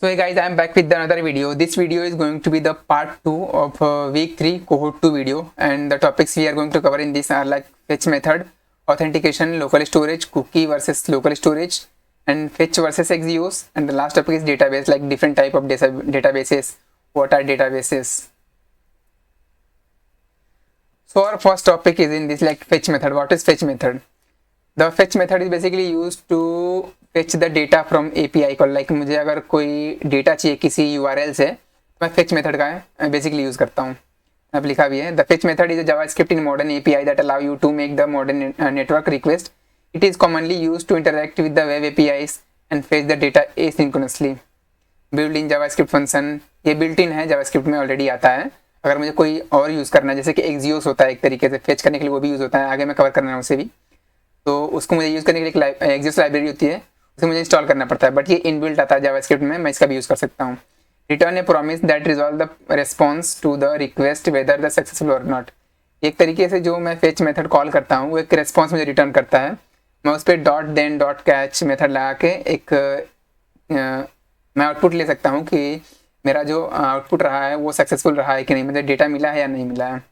So hey guys, I am back with another video. This video is going to be the part 2 of week 3 cohort 2 video, and the topics we are going to cover in this are like fetch method, authentication, local storage, cookie versus local storage, and fetch versus Axios, and the last topic is database, like different type of databases. What are databases? So our first topic is in this like fetch method. What is fetch method? The fetch method is basically used to fetch the data from API call. Like मुझे अगर कोई data चाहिए किसी URL से तो मैं fetch method का basically use करता हूँ. अब लिखा भी है, the fetch method is a JavaScript in modern API that allow you to make the modern network request. It is commonly used to interact with the web APIs and fetch the data asynchronously. Built in JavaScript function, ये built in है, JavaScript में already आता है. अगर मुझे कोई और use करना है, जैसे कि Axios होता है एक तरीके से फेच करने के लिए, वो भी यूज़ होता है, आगे मैं कवर करना है उसे भी. तो उसको मुझे यूज़ करने के लिए एक Axios लाइब्रेरी होती है, उसे मुझे इंस्टॉल करना पड़ता है, बट ये इनबिल्ट आता है जावास्क्रिप्ट में, मैं इसका भी यूज़ कर सकता हूँ. Return a promise that resolve the response to the request whether the successful और नॉट. एक तरीके से जो मैं फेच मेथड कॉल करता हूँ वो एक रिस्पॉन्स मुझे रिटर्न करता है. मैं उस पर dot then dot catch method लगा के एक मैं आउटपुट ले सकता हूँ कि मेरा जो आउटपुट रहा है वो सक्सेसफुल रहा है कि नहीं, मुझे डेटा मिला है या नहीं मिला है.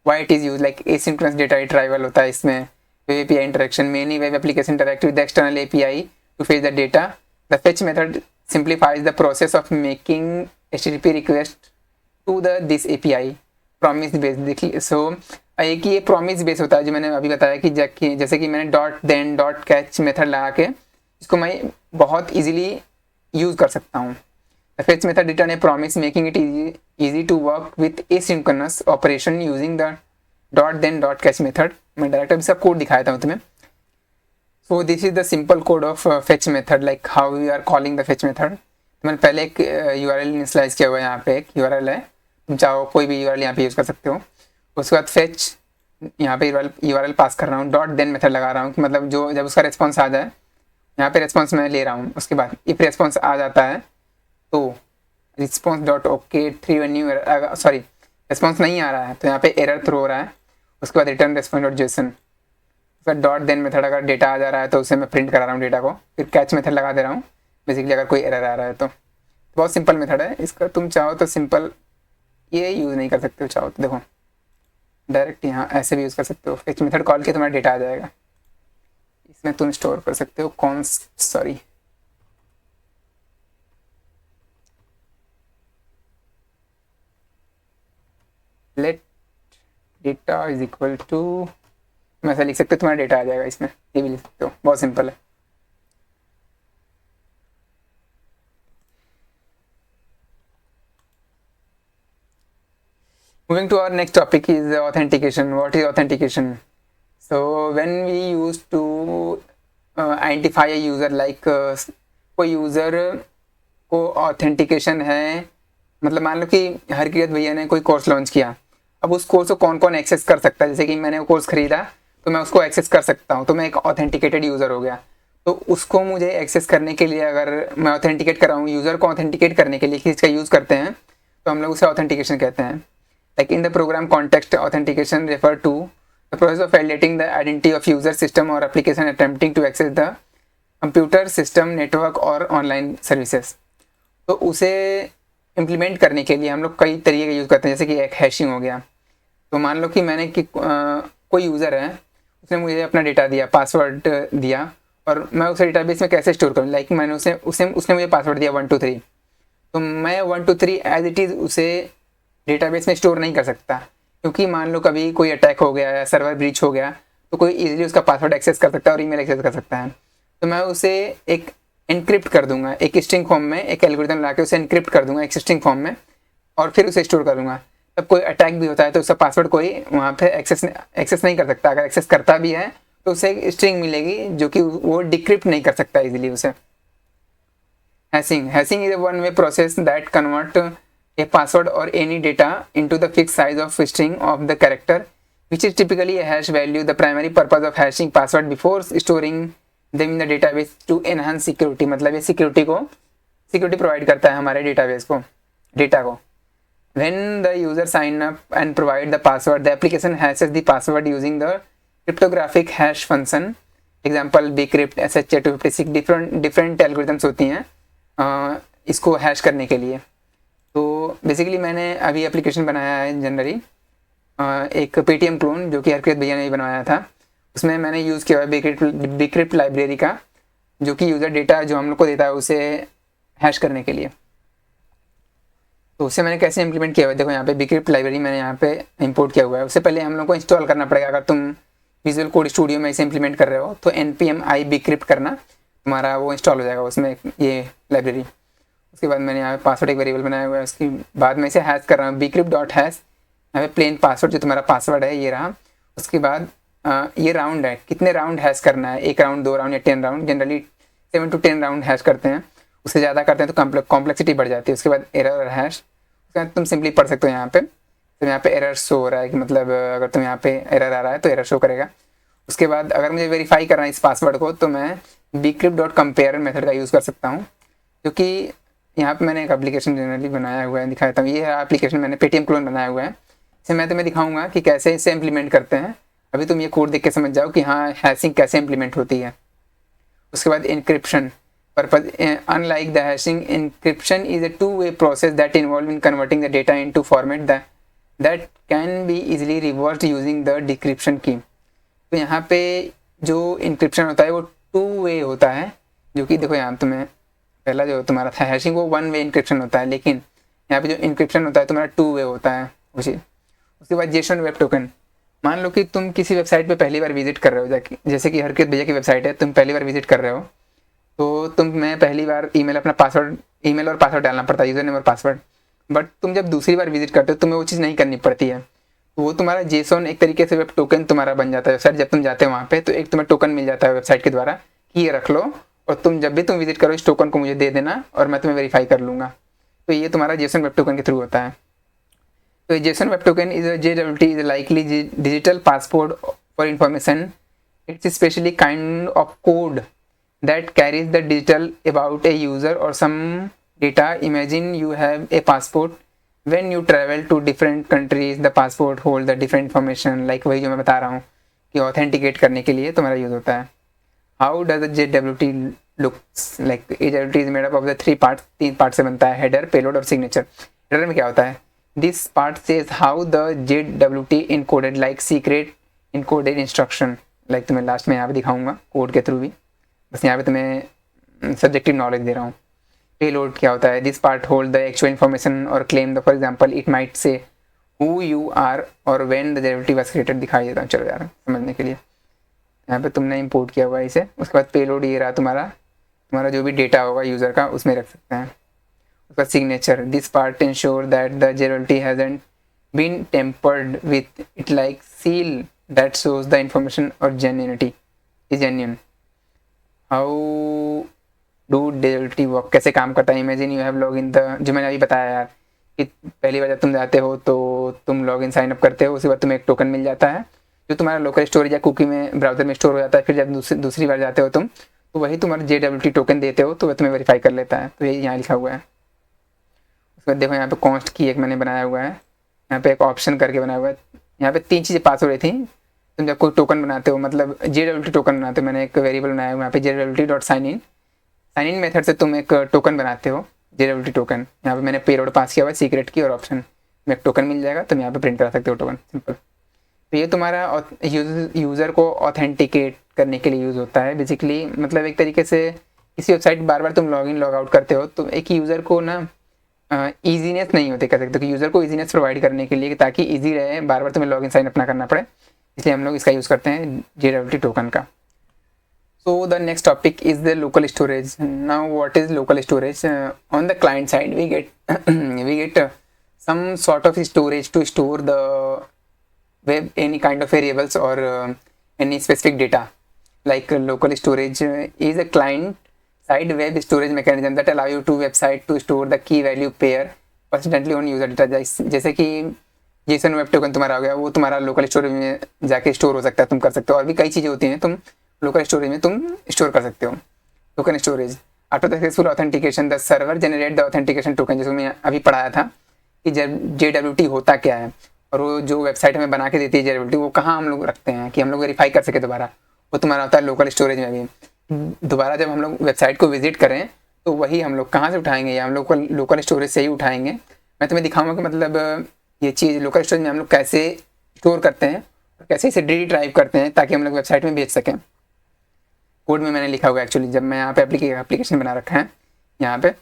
Why it is use like asynchronous data retrieval होता है इसमें. Web API interaction, many web applications interact with the external API to fetch the data. The fetch method simplifies the process of making HTTP request to this API. Promise based. So एक ये promise based होता है जो मैंने अभी बताया कि जैसे कि मैंने dot then dot catch method लगा के इसको मैं बहुत easily यूज़ कर सकता हूँ. The fetch method return a promise, making it easy to work with asynchronous operation using the dot then dot catch method. मैं डायरेक्ट अभी सब कोड दिखाया था तुम्हें. So this is the simple code of fetch method, like how you are calling the fetch method. तो मैंने पहले एक URL इनिशियलाइज किया हुआ है. यहाँ पे एक URL है, तुम चाहो कोई भी URL यहाँ पे यूज़ कर सकते हो. उसके बाद फेच, यहाँ पे URL पास कर रहा हूँ, डॉट देन मेथड लगा रहा हूँ, मतलब जो जब उसका रिस्पॉन्स आ जाए, यहाँ पे रिस्पॉन्स मैं ले रहा हूँ. उसके बाद इफ रिस्पॉन्स आ जाता है तो response dot okay three new, sorry response नहीं आ रहा है तो यहाँ पे एरर थ्रो हो रहा है. उसके बाद रिटर्न रिस्पॉन्स डॉट जेसन. उसका डॉट देन मेथड अगर डेटा आ जा रहा है तो उसे मैं प्रिंट करा रहा हूँ डेटा को. फिर कैच मेथड लगा दे रहा हूँ बेसिकली अगर कोई एरर आ रहा है तो. बहुत सिंपल मेथड है इसका. तुम चाहो तो सिंपल ये यूज़ नहीं कर सकते हो, चाहो तो देखो डायरेक्ट यहाँ ऐसे भी यूज़ कर सकते हो. फेच मेथड कॉल के तुम्हारा डेटा आ जाएगा, इसमें तुम स्टोर कर सकते हो let data is equal to, तुम ऐसा लिख सकते हो, तुम्हारा डेटा आ जाएगा इसमें. ये भी लिख सकते हो, बहुत सिंपल है. Moving to our next topic is authentication. What is authentication? So when we used to identify a user, like कोई यूज़र को ऑथेंटिकेशन है, मतलब मान लो कि हरकिरत भैया ने कोई कोर्स लॉन्च किया. अब उस कोर्स को कौन कौन एक्सेस कर सकता है, जैसे कि मैंने वो कोर्स खरीदा तो मैं उसको एक्सेस कर सकता हूँ, तो मैं एक ऑथेंटिकेटेड यूज़र हो गया. तो उसको मुझे एक्सेस करने के लिए अगर मैं ऑथेंटिकेट कर रहा हूँ, यूज़र को ऑथेंटिकेट करने के लिए किसी का यूज़ करते हैं तो हम लोग उसे ऑथेंटिकेशन कहते हैं. Like in the program context, authentication refer to the process of validating the identity of user, system और application attempting to access the computer system, network और ऑनलाइन सर्विसेज. तो उसे इम्प्लीमेंट करने के लिए हम लोग कई तरीके का यूज़ करते हैं, जैसे कि एक हैशिंग हो गया. तो मान लो कि मैंने कोई यूज़र है, उसने मुझे अपना डेटा दिया, पासवर्ड दिया, और मैं उसे डेटाबेस में कैसे स्टोर करूँ. लाइक मैंने उसने मुझे पासवर्ड दिया 1 2 3, तो मैं 1 2 3 एज इट इज़ उसे डेटाबेस में स्टोर नहीं कर सकता, क्योंकि मान लो कभी कोई अटैक हो गया या सर्वर ब्रीच हो गया तो कोई ईजिली उसका पासवर्ड एक्सेस कर सकता है और ईमेल एक्सेस कर सकता है. तो मैं उसे एक एनक्रिप्ट कर दूंगा, एक स्ट्रिंग फॉर्म में एक एल्गोरिथम ला के उसे एनक्रिप्ट कर दूंगा एक स्ट्रिंग फॉर्म में, और फिर उसे स्टोर करूँगा. तब कोई अटैक भी होता है तो उसका पासवर्ड कोई वहाँ पे एक्सेस नहीं कर सकता. अगर एक्सेस करता भी है तो उसे एक स्ट्रिंग मिलेगी जो कि वो डिक्रिप्ट नहीं कर सकता इजीली उसे. Hashing is one way process that convert a password और any data into the fix size of string of the character which is typically a hash value. The primary purpose of hashing password before storing them in the database to enhance security. मतलब ये security provide करता है हमारे database को, data को. When the user sign up and provide the password, the application hashes the password using the cryptographic hash function. Example bcrypt, SHA-256, different algorithms होती हैं. इसको हैश करने के लिए। तो बेसिकली मैंने अभी एप्लीकेशन बनाया है जनरली, एक पेटीएम क्लोन जो कि हरकत भैया ने ही बनाया था, उसमें मैंने यूज़ किया है बिक्रिप्ट लाइब्रेरी का, जो कि यूज़र डेटा जो हम लोग को देता है उसे हैश करने के लिए। तो उससे मैंने कैसे इंप्लीमेंट किया हुआ है, देखो यहाँ पे बिक्रिप्ट लाइब्रेरी मैंने यहाँ पे इंपोर्ट किया हुआ है। उससे पहले हम लोग को इंस्टॉल करना पड़ेगा। अगर तुम विजुअल कोड स्टूडियो में इसे इंप्लीमेंट कर रहे हो तो npm i बिक्रिप्ट करना, तुम्हारा वो इंस्टॉल हो जाएगा उसमें ये लाइब्रेरी। उसके बाद मैंने यहाँ पे पासवर्ड एक वेरिएबल बनाया हुआ है, उसके बाद मैं इसे हैश कर रहा हूँ बिक्रिप्ट डॉट हैश। यहाँ पे प्लेन पासवर्ड जो तुम्हारा पासवर्ड है ये रहा। उसके बाद ये राउंड है, कितने राउंड हैश करना है, 1 राउंड 2 राउंड या 10 round, generally 7 to 10 round hash करते हैं। उससे ज़्यादा करते हैं तो कॉम्प्लेक्सिटी बढ़ जाती है। उसके बाद एरर और हैश, उसके बाद तुम सिंपली पढ़ सकते हो यहाँ पे। तो यहाँ पे एरर शो हो रहा है कि मतलब अगर तुम यहाँ पे एरर आ रहा है तो एरर शो करेगा। उसके बाद अगर मुझे वेरीफाई करना है इस पासवर्ड को तो मैं bcrypt.compare मेथड का यूज़ कर सकता हूँ, क्योंकि यहाँ पे मैंने एक एप्लीकेशन जनरली बनाया हुआ है, दिखाता हूँ। ये एप्लीकेशन मैंने पेटीएम क्लोन बनाया हुआ है, इसे मैं तुम्हें दिखाऊंगा कि कैसे इसे इम्प्लीमेंट करते हैं। अभी तुम ये कोड देख के समझ जाओ कि हाँ हैशिंग कैसे इम्प्लीमेंट होती है। उसके बाद encryption purpose, unlike the hashing, encryption is a two-way process that involve in converting the data into format that can be easily reversed using the decryption key। तो यहाँ पे जो इंक्रिप्शन होता है वो 2-way होता है, जो कि देखो यहाँ तुम्हें पहला जो तुम्हारा था हैशिंग वो 1-way इंक्रिप्शन होता है, लेकिन यहाँ पे जो इंक्रिप्शन होता है तुम्हारा 2-way होता है उसी। उसके बाद जेसन वेब टोकन, मान लो कि तुम किसी वेबसाइट पे पहली बार विजिट कर रहे हो, जाके जैसे कि हरकत भैया की वेबसाइट है, तुम पहली बार विजिट कर रहे हो तो तुम्हें पहली बार ईमेल और पासवर्ड डालना पड़ता है, यूज़र नेम और पासवर्ड। बट तुम जब दूसरी बार विजिट करते हो तुम्हें वो चीज़ नहीं करनी पड़ती है, तो वो तुम्हारा जेसन एक तरीके से वेब टोकन तुम्हारा बन जाता है। वेबसाइट जब तुम जाते हो वहाँ पे तो एक तुम्हें टोकन मिल जाता है वेबसाइट के द्वारा कि ये रख लो, और तुम जब भी तुम विजिट करो इस टोकन को मुझे दे देना और मैं तुम्हें वेरीफाई कर लूँगा। तो ये तुम्हारा जेसन वेब टोकन के थ्रू होता है। तो JSON Web Token is a JWT is a likely digital passport for information. It's a specially kind of code that carries the digital about a user or some data. Imagine you have a passport. When you travel to different countries, the passport holds the different information. Like वही जो मैं बता रहा हूँ कि authenticate करने के लिए तुम्हारा यूज़ होता है। How does a JWT looks like? JWT is made up of the 3 parts. 3 parts से बनता है, header, payload और signature. Header में क्या होता है? This part says how the JWT encoded like secret encoded instruction, like तुम्हें लास्ट में यहाँ पे दिखाऊंगा कोड के थ्रू भी, बस यहाँ पे तुम्हें सब्जेक्टिव नॉलेज दे रहा हूँ। पेलोड क्या होता है? This part hold the actual information और claim the, for example it might say who you are और when the JWT was created, दिखाई देता हूँ। चलो यार समझने के लिए, यहाँ पे तुमने इंपोर्ट किया हुआ है इसे। उसके बाद पेलोड ये रहा तुम्हारा जो भी डेटा होगा यूज़र का उसमें रख सकते हैं। उसका signature, this part ensure that the JWT hasn't been tampered with it like seal that shows the information और genuinity is genuine. How do JWT work, कैसे काम करता है? Imagine you have log in the, जो मैंने अभी बताया यार कि पहली बार जब तुम जाते हो तो तुम लॉग इन साइन अप करते हो, उसके बाद तुम्हें एक टोकन मिल जाता है जो तुम्हारा लोकल स्टोरेज या कुकी में ब्राउजर में स्टोर हो जाता है। फिर जब दूसरी बार जाते हो तुम तो वही तुम्हारा JWT टोकन देते हो तो वह तुम्हें वेरीफाई कर लेता है। तो यही यहाँ लिखा हुआ है। उसके बाद देखो यहाँ पे कॉन्स्ट की एक मैंने बनाया हुआ है, यहाँ पे एक ऑप्शन करके बनाया हुआ है। यहाँ पे 3 चीज़ें पास हो रही थी। तुम जब कोई टोकन बनाते हो, मतलब JWT टोकन बनाते हो, मैंने एक वेरिएबल बनाया हुआ है यहाँ पे JWT.signin। साइन इन मेथड से तुम एक टोकन बनाते हो JWT टोकन। यहाँ पे मैंने पेलोड पास किया हुआ है, सीक्रेट की और ऑप्शन में एक टोकन मिल जाएगा, तुम यहाँ पे प्रिंट करा सकते हो टोकन, सिंपल। तो ये तुम्हारा यूज़र को ऑथेंटिकेट करने के लिए यूज़ होता है बेसिकली। मतलब एक तरीके से किसी वेबसाइट बार बार तुम लॉग इन लॉग आउट करते हो तो एक यूज़र को ना ईजीनेस नहीं होती, कह सकते हो कि यूज़र को ईजीनेस प्रोवाइड करने के लिए, ताकि ईजी रहे, बार बार तुम्हें लॉगिन साइन अप ना करना पड़े, इसलिए हम लोग इसका यूज़ करते हैं JWT टोकन का। So the next topic is the local storage. Now what is local storage? On the client side we get some sort of storage to store the web any kind of variables or any specific data. Like local storage is a client side web storage mechanism that allow you to website to store the key value pair persistently on user data। जैसे कि JSON web token तुम्हारा हो गया, वो तुम्हारा local storage में जाके store हो सकता है, तुम कर सकते हो। और भी कई चीज़ें होती हैं तुम लोकल स्टोरेज में तुम स्टोर कर सकते हो। Token storage after the successful authentication the server generate the authentication token, जैसे मैं अभी पढ़ाया था कि जब JWT होता क्या है और वो जो वेबसाइट हमें बना के देती है JWT, वो कहाँ हम लोग रखते हैं कि हम लोग वेरीफाई कर सके दोबारा, वो तुम्हारा होता है लोकल स्टोरेज में भी। दोबारा जब हम लोग वेबसाइट को विजिट करें तो वही हम लोग कहाँ से उठाएंगे, या हम लोग को लोकल स्टोरेज से ही उठाएंगे। मैं तुम्हें दिखाऊंगा कि मतलब ये चीज़ लोकल स्टोरेज में हम लोग कैसे स्टोर करते हैं और कैसे इसे ड्राइव करते हैं ताकि हम लोग वेबसाइट में भेज सकें। कोड में मैंने लिखा हुआ है एक्चुअली, जब मैं यहाँ पे एप्लीकेशन बना रखा है, यहाँ पे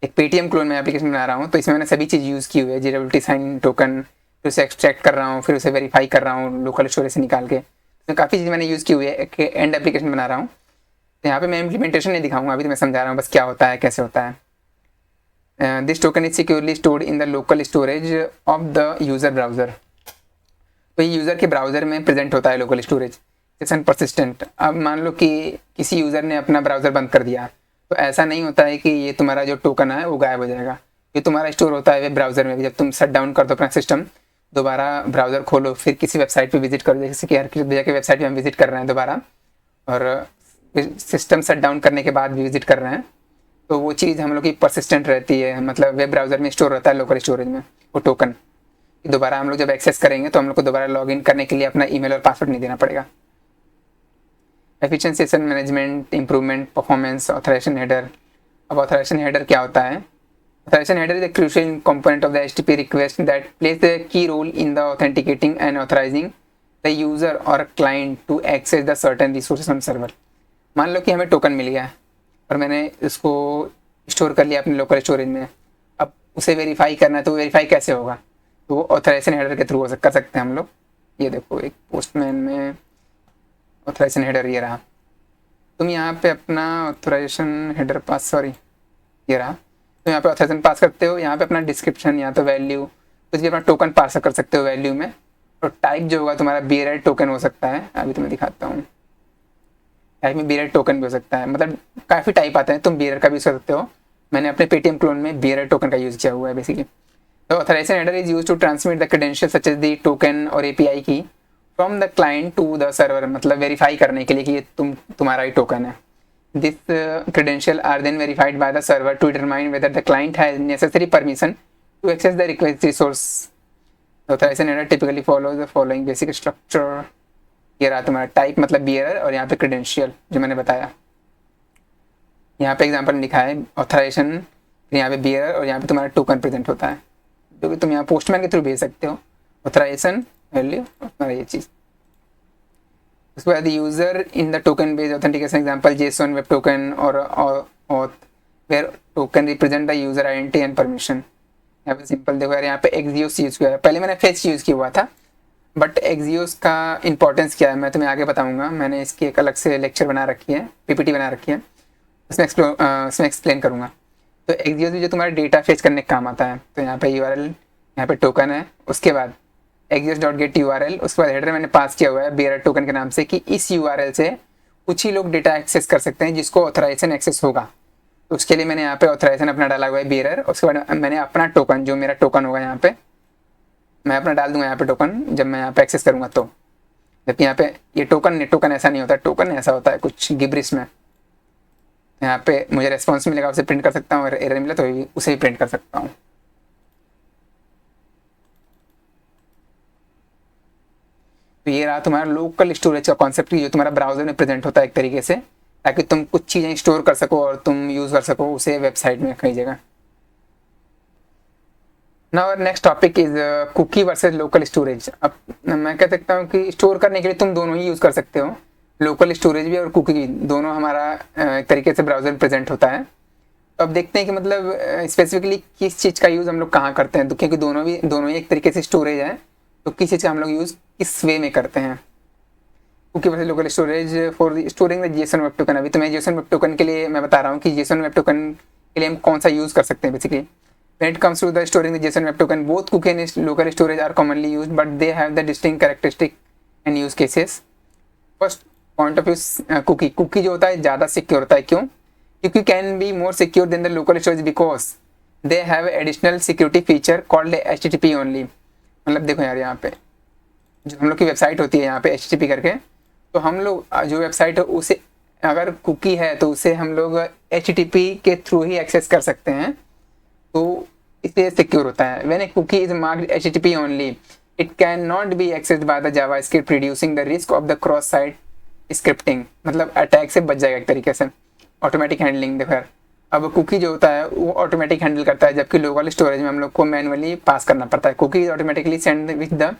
एक पेटीएम क्लोन में एप्लीकेशन बना रहा हूँ, तो इसमें मैंने सभी चीज़ यूज़ की हुई है, जीरेबिलिटी साइन टोकन, फिर उसे एक्सट्रैक्ट कर रहा हूँ, फिर उसे वेरीफाई कर रहा हूँ लोकल स्टोरेज से निकाल के। तो काफ़ी चीज़ मैंने यूज़ की हुई है, एक एंड एप्लीकेशन बना रहा हूँ। तो यहाँ पे मैं इम्प्लीमेंटेशन नहीं दिखाऊंगा, अभी तो मैं समझा रहा हूँ बस क्या होता है, कैसे होता है। This token is securely stored in the local storage of the user browser. तो ये यूज़र के ब्राउज़र में प्रेजेंट होता है लोकल स्टोरेज सेशन परसिस्टेंट। अब मान लो कि किसी यूज़र ने अपना ब्राउज़र बंद कर दिया, तो ऐसा नहीं होता है कि ये तुम्हारा जो टोकन है वो गायब हो जाएगा। ये तुम्हारा स्टोर होता है वेब ब्राउज़र में। जब तुम शट डाउन कर दो अपना सिस्टम, दोबारा ब्राउज़र खोलो, फिर किसी वेबसाइट पे विजिट करो, जैसे कि हर किसी भैया के वेबसाइट पे हम विजिट कर रहे हैं दोबारा, और सिस्टम शट डाउन करने के बाद भी विजिट कर रहे हैं, तो वो चीज़ हम लोग की परसिस्टेंट रहती है, मतलब वेब ब्राउज़र में स्टोर रहता है लोकल स्टोरेज में वो टोकन। दोबारा हम लोग जब एक्सेस करेंगे तो हम लोग को दोबारा लॉगिन करने के लिए अपना ईमेल और पासवर्ड नहीं देना पड़ेगा। Efficiency session management, improvement, performance, authorisation header. अब ऑथराइजेशन हेडर क्या होता है? Authorization header is a crucial component of the HTTP request that plays a key role in the authenticating and authorizing the user or client to access the certain resources on server। मान लो कि हमें token मिल गया है और मैंने इसको store कर लिया अपने लोकल स्टोरेज में। अब उसे वेरीफाई करना है, तो वेरीफाई कैसे होगा? तो वो ऑथराइजेशन हेडर के थ्रू कर सकते हैं हम लोग। ये देखो, एक पोस्टमैन में ऑथराइजेशन हेडर ये रहा। तुम यहाँ पे अपना ऑथराइजेशन हेडर पास, सॉरी ये रहा, तो यहाँ पे ऑथराइजेशन पास करते हो, यहाँ पे अपना डिस्क्रिप्शन या तो वैल्यू, कुछ भी अपना टोकन पास कर सकते हो वैल्यू में। और टाइप जो होगा तुम्हारा बीएरएड टोकन हो सकता है। अभी तुम्हें दिखाता हूँ, टाइप में बीएरएड टोकन भी हो सकता है, मतलब काफ़ी टाइप आते हैं, तुम बीएरएड का भी यूज़ कर सकते हो। मैंने अपने पेटीएम क्लोन में बीएरएड टोकन का यूज़ किया हुआ है बेसिकली। तो authorisation header is use to transmit the credential such as the token और API key from the client to the server, मतलब वेरीफाई करने के लिए कि ये तुम्हारा ही टोकन है। This credential are then verified by the server to determine whether the client has necessary permission to access the request resource। Authorization header typically follows the following basic structure। ये रहा तुम्हारा टाइप मतलब बीएरर, और यहाँ पे credential जो मैंने बताया। यहाँ पे एग्जांपल लिखा है ऑथराइजेशन, फिर यहाँ पे बीएरर, और यहाँ पे तुम्हारा टोकन प्रेजेंट होता है जो कि तुम यहाँ पोस्टमैन के थ्रू भेज सकते हो। ऑथराइजेशन वैल्यू और तुम्हारा ये चीज़। उसके बाद user in the token based authentication example JSON web token और auth where token represent the user identity and permission. यहाँ पे सिंपल देखो यार, यहाँ पे एक्सियोस यूज़ किया है, पहले मैंने फेच यूज़ किया हुआ था, बट एक्सियोस का इंपॉर्टेंस क्या है मैं तुम्हें आगे बताऊंगा। मैंने इसकी एक अलग से लेक्चर बना रखी है, पीपीटी बना रखी है, उसमें एक्सप्लेन करूँगा। तो एक्सियोस भी जो तुम्हारा डेटा फेच करने का काम आता है। तो यहाँ पे यूआरएल, यहाँ पे टोकन है, उसके बाद axios.get URL, उसके बाद हेडर मैंने पास किया हुआ है बेयर टोकन के नाम से कि इस URL से कुछ ही लोग डेटा एक्सेस कर सकते हैं जिसको ऑथराइजेशन एक्सेस होगा। तो उसके लिए मैंने यहाँ पे ऑथराइजेशन अपना डाला हुआ है बेयर। उसके बाद मैंने अपना टोकन, जो मेरा टोकन होगा यहाँ पे मैं अपना डाल दूंगा यहाँ पे टोकन, जब मैं यहाँ पे एक्सेस करूँगा तो। जबकि यहाँ पे ये टोकन ऐसा नहीं होता, टोकन ऐसा होता है कुछ गिब्रिश में। यहाँ पे मुझे रेस्पॉन्स मिलेगा, उसे प्रिंट कर सकता हूँ, और एरर मिला तो उसे ही प्रिंट कर सकता हूँ। तो ये रहा तुम्हारा लोकल स्टोरेज का कॉन्सेप्ट, जो तुम्हारा ब्राउजर में प्रेजेंट होता है एक तरीके से, ताकि तुम कुछ चीज़ें स्टोर कर सको और तुम यूज़ कर सको उसे वेबसाइट में कई जगह। Now next topic is cookie versus local storage. अब मैं कह सकता हूँ कि स्टोर करने के लिए तुम दोनों ही यूज़ कर सकते हो, लोकल स्टोरेज भी और कुकी भी, दोनों हमारा एक तरीके से ब्राउजर में प्रेजेंट होता है। तो अब देखते हैं कि मतलब स्पेसिफिकली किस चीज़ का यूज़ हम लोग कहाँ करते हैं। तो क्योंकि दोनों ही एक तरीके से स्टोरेज है, तो किस चीज़ का हम लोग यूज़ किस वे में करते हैं। Cookie versus local storage for storing the JSON web token. अभी तो मैं जेसन वेब टोकन के लिए मैं बता रहा हूँ कि जेसन वेब टोकन के लिए हम कौन सा यूज़ कर सकते हैं basically. When it comes to the storing the JSON web token, both cookie and local storage are commonly used, but they have the distinct characteristic and use cases। First point of view, cookie जो होता है ज़्यादा secure होता है। क्यों? क्योंकि can be more secure than the local storage because they have additional security feature called HTTP only। मतलब देखो यार, यहाँ पे जो हम लोग की वेबसाइट होती है यहाँ पे HTTP करके, तो हम लोग जो वेबसाइट है उसे अगर कुकी है तो उसे हम लोग HTTP के थ्रू ही एक्सेस कर सकते हैं, तो इसलिए सिक्योर होता है। When a cookie is marked HTTP only, it cannot be accessed by the JavaScript, reducing the risk of the cross-site scripting। मतलब अटैक से बच जाएगा एक तरीके से, ऑटोमेटिक हैंडलिंग। देखो यार, अब कुकी जो होता है वो ऑटोमेटिक हैंडल करता है, जबकि लोकल स्टोरेज में हम लोग को मैनुअली पास करना पड़ता है। Cookie automatically send with the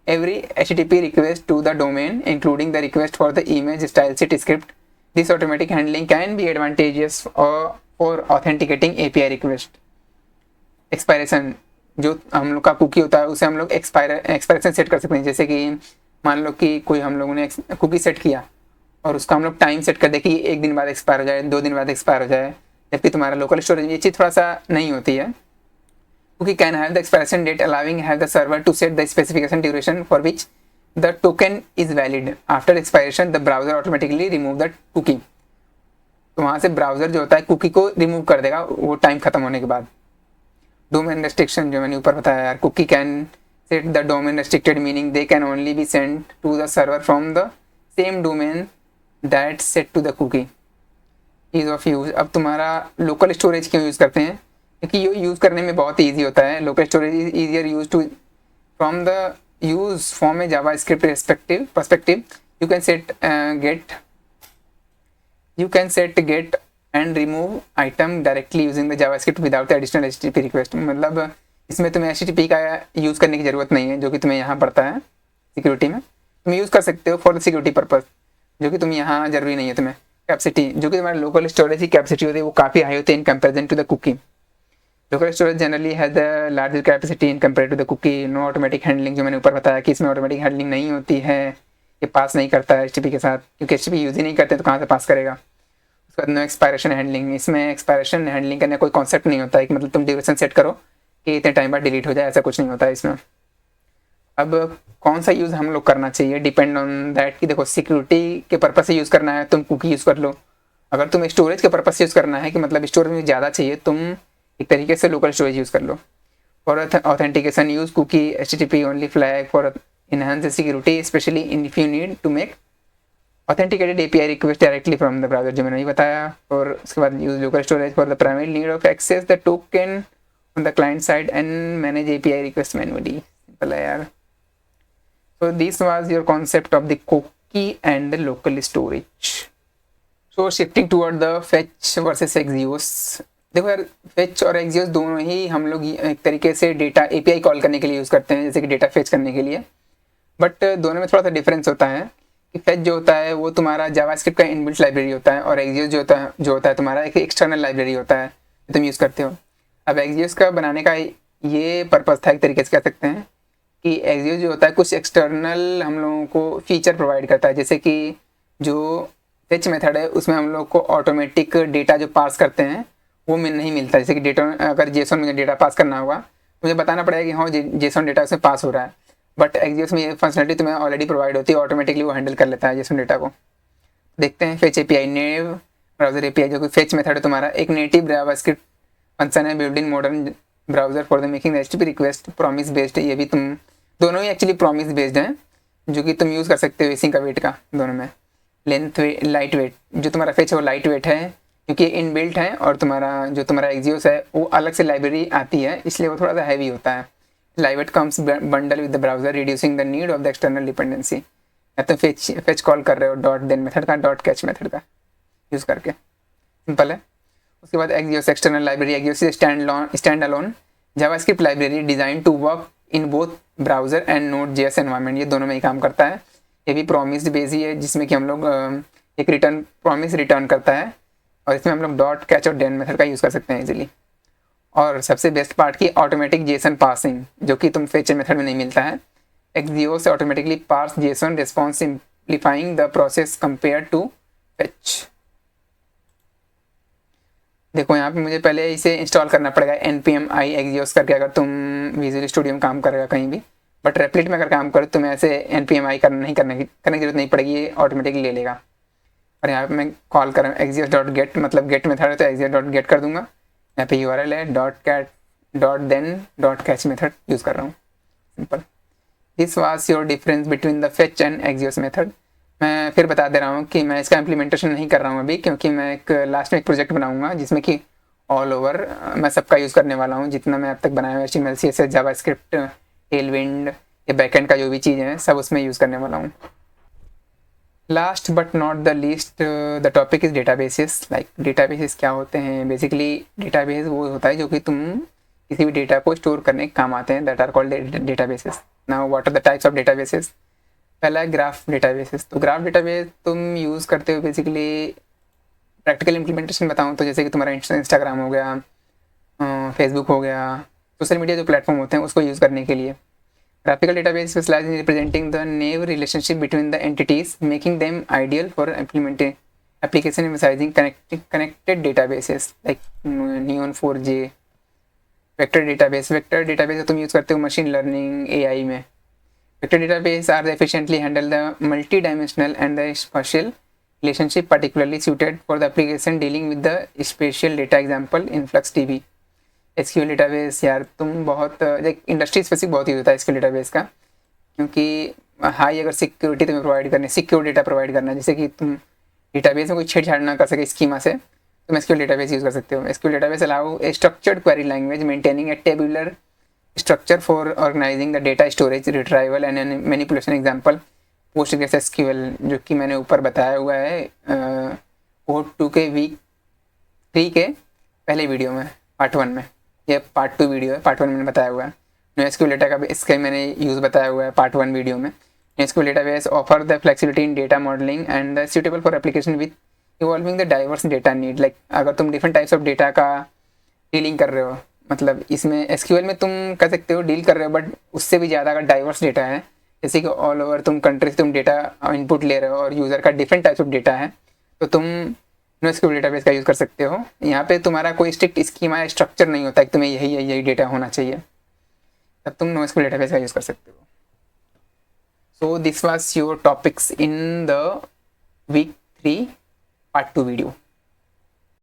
every HTTP request to the domain, including the request for the image style sheet script. This automatic handling can be advantageous for authenticating API request. Expiration, जो हम लोग का cookie होता है उसे हम लोग expiration set कर सकते हैं। जैसे कि मान लो कि कोई हम लोगों ने कुकी सेट किया और उसका हम लोग टाइम सेट कर दे कि 1 दिन बाद एक्सपायर हो जाए, 2 दिन बाद एक्सपायर हो जाए, जबकि तुम्हारा लोकल स्टोरेज में ये चीज़ थोड़ा सा नहीं होती है। Cookie can have the expiration date, allowing have the server to set the specification duration for which the token is valid. After expiration, the browser automatically remove the cookie. तो वहाँ से ब्राउजर जो होता है कुकी को remove कर देगा वो टाइम खत्म होने के बाद। डोमेन रेस्ट्रिक्शन जो मैंने ऊपर बताया यार, cookie can set the domain restricted, meaning they can only be send to the server from the same domain that set to the cookie. Ease of use, अब तुम्हारा लोकल स्टोरेज क्यों use करते हैं, क्योंकि ये यूज़ करने में बहुत ईजी होता है। Local storage is easier use to from the use form a JavaScript perspective. You can set get and remove item directly using the JavaScript without additional HTTP request. मतलब इसमें तुम्हें एचटीटीपी का use करने की ज़रूरत नहीं है, जो कि तुम्हें यहाँ पड़ता है सिक्योरिटी में। तुम यूज़ कर सकते हो फॉर द सिक्योरिटी पर्पज, जो कि तुम यहाँ जरूरी नहीं है तुम्हें। कैपेसिटी, जो कि तुम्हारे लोकल स्टोरेज की कैपेसिटी होती है वो काफ़ी हाई होती है in comparison to the cookie. Local storage generally has the larger capacity in compare to the cookie. No automatic handling, जो मैंने ऊपर बताया कि इसमें ऑटोमेटिक हैंडलिंग नहीं होती है, ये पास नहीं करता है एचटीटीपी के साथ, क्योंकि एचटीटीपी यूज़ ही नहीं करते तो कहाँ से पास करेगा। उसके बाद नो एक्सपायरेशन हैंडलिंग, इसमें एक्सपायरेशन हैंडलिंग करने कोई कॉन्सेप्ट नहीं होता है कि मतलब तुम ड्यूरेशन सेट करो कि इतने टाइम बाद डिलीट हो जाए, ऐसा कुछ नहीं होता है इसमें। अब कौन सा यूज़ हम लोग करना चाहिए डिपेंड ऑन दैट, कि देखो सिक्योरिटी के पर्पज से यूज़ करना है तुम कुकी यूज़ कर लो। अगर तुम स्टोरेज के पर्पज से यूज़ करना है कि मतलब स्टोरेज में ज़्यादा चाहिए, तुम एक तरीके से लोकल स्टोरेज यूज़ कर लो। For authentication use cookie HTTP only flag for enhance security, especially if you need to make authenticated API request directly from the browser, जो मैंने नहीं बताया। और उसके बाद use local storage for the primary need of access the token on the client side and manage API request manually. Simple है यार। So this was your concept of the cookie and the local storage. So shifting toward the fetch versus Axios. देखो यार, fetch और Axios दोनों ही हम लोग एक तरीके से डेटा API कॉल करने के लिए यूज़ करते हैं, जैसे कि डेटा फेच करने के लिए। बट दोनों में थोड़ा सा डिफरेंस होता है कि fetch जो होता है वो तुम्हारा जावास्क्रिप्ट का इनबिल्ट लाइब्रेरी होता है, और Axios जो होता है तुम्हारा एक एक्सटर्नल लाइब्रेरी होता है जो तुम यूज़ करते हो। अब Axios का बनाने का ये पर्पज़ था, एक तरीके से कह सकते हैं कि Axios जो होता है कुछ एक्सटर्नल हम लोगों को फीचर प्रोवाइड करता है, जैसे कि जो फेच मेथड है उसमें हम लोग को ऑटोमेटिक डेटा जो पास करते हैं वो नहीं मिलता। जैसे कि डेटा, अगर जेसन में डेटा पास करना होगा मुझे बताना पड़ेगा कि हाँ जेसन डेटा उसमें पास हो रहा है, बट Axios में ये फंक्शनलिटी तुम्हें ऑलरेडी प्रोवाइड होती है, ऑटोमेटिकली वो हैंडल कर लेता है जेसन डेटा को। देखते हैं fetch API, native browser API, जो कि फेच मेथड है तुम्हारा एक नेटिव जावास्क्रिप्ट फंक्शन है build in modern browser for the making the HTTP request, promise based. ये भी तुम दोनों ही एक्चुअली प्रॉमिस बेस्ड हैं, जो कि तुम यूज़ कर सकते हो इसी का वेट का दोनों में। लेंथ लाइट वेट, जो तुम्हारा फेच है वो लाइट वेट है क्योंकि इनबिल्ट है, और तुम्हारा जो तुम्हारा Axios है वो अलग से लाइब्रेरी आती है, इसलिए वो थोड़ा सा हैवी होता है। Light weight comes bundled with the browser reducing the need of the external dependency. या तो फेच कॉल कर रहे हो डॉट देन मेथड का, डॉट कैच मेथड का यूज़ करके, सिंपल है। उसके बाद Axios external library, Axios stand alone JavaScript library designed to work in both browser and Node.js environment, ये दोनों में ही काम करता है। ये भी प्रॉमिस बेस ही है, जिसमें कि हम लोग एक प्रॉमिस रिटर्न करता है, और इसमें हम लोग डॉट कैच और डेन मेथड का यूज़ कर सकते हैं इजीली। और सबसे बेस्ट पार्ट की ऑटोमेटिक जेसन पासिंग, जो कि तुम फेच मेथड में नहीं मिलता है। Axios से automatically parse JSON response, simplifying the process compared to fetch. देखो यहाँ पे मुझे पहले इसे इंस्टॉल करना पड़ेगा npm i Axios करके, अगर तुम विजुअल स्टूडियो में काम करेगा कहीं भी। बट रेपलिट में अगर काम करो तुम्हें ऐसे npm i करने की जरूरत नहीं पड़ेगी, ये ऑटोमेटिकली ले लेगा। और यहाँ पे मैं कॉल कर रहा हूँ Axios.get, मतलब गेट मेथड है तो Axios.get कर दूंगा। यहाँ पे URL है .cat.then.catch मेथड यूज़ कर रहा हूँ, simple. This was your difference between the fetch and Axios method. मैं फिर बता दे रहा हूँ कि मैं इसका इम्प्लीमेंटेशन नहीं कर रहा हूँ अभी, क्योंकि मैं एक लास्ट में एक प्रोजेक्ट बनाऊंगा जिसमें कि ऑल ओवर मैं सबका यूज़ करने वाला हूँ, जितना मैं अब तक बनाया हूँ HTML CSS जावास्क्रिप्ट टेलविंड या बैकएंड का जो भी चीज़ है सब उसमें यूज़ करने वाला हूँ। Last but not the least the topic is databases. Like databases क्या होते हैं? बेसिकली डेटाबेस वो होता है जो कि तुम किसी भी डेटा को स्टोर करने के काम आते हैं, that are called databases. Now what are the types of databases? पहला है ग्राफ डेटाबेसेस। तो ग्राफ डेटाबेस तुम यूज़ करते हो बेसिकली, प्रैक्टिकल इम्प्लीमेंटेशन बताऊँ तो जैसे कि तुम्हारा इंस्टाग्राम हो गया, फेसबुक हो गया, सोशल मीडिया जो प्लेटफॉर्म होते हैं उसको यूज़ करने के लिए। Graphical database specializes in representing the neighbor relationship between the entities, making them ideal for implementing application emphasizing connected databases like Neon 4j। Vector database तुम यूज़ करते हो मशीन लर्निंग एआई में। Vector database are efficiently handle the multi-dimensional and the spatial relationship particularly suited for the application dealing with the spatial data, example InfluxDB। SQL database यार तुम बहुत industry specific बहुत use होता है SQL database का, क्योंकि high अगर security तुम्हें प्रोवाइड करनी, सिक्योर डेटा प्रोवाइड करना, जैसे कि तुम डेटाबेस में कोई छेड़छाड़ ना कर सके स्कीमा से, तुम एसक्यूएल डेटाबेस यूज कर सकते हो। SQL database allow a structured query language maintaining a tabular structure for organising the data storage retrieval and manipulation, example Postgres SQL, जो कि मैंने ऊपर बताया हुआ है कोड 2 के वीक 3 के पहले वीडियो में, पार्ट 1 में। ये पार्ट 2 वीडियो है, पार्ट 1 मैंने बताया हुआ है। NoSQL डेटा का इसका मैंने यूज़ बताया हुआ है पार्ट 1 वीडियो में। NoSQL database offer the flexibility in data modelling and the suitable for application with evolving the diverse data need. Like अगर तुम डिफरेंट टाइप्स ऑफ डेटा का डीलिंग कर रहे हो, मतलब इसमें SQL में तुम कर सकते हो डील कर रहे हो, बट उससे भी ज़्यादा अगर डाइवर्स डेटा है, जैसे कि ऑल ओवर तुम कंट्री से तुम डेटा इनपुट ले रहे हो और यूज़र का डिफरेंट टाइप्स ऑफ डेटा है, तो तुम NoSQL डेटाबेस का यूज़ कर सकते हो। यहाँ पे तुम्हारा कोई स्ट्रिक्ट स्कीमा या स्ट्रक्चर नहीं होता कि तुम्हें यही डेटा होना चाहिए, तब तुम NoSQL डेटाबेस का यूज़ कर सकते हो। So this was your topics in the week 3 part 2 video.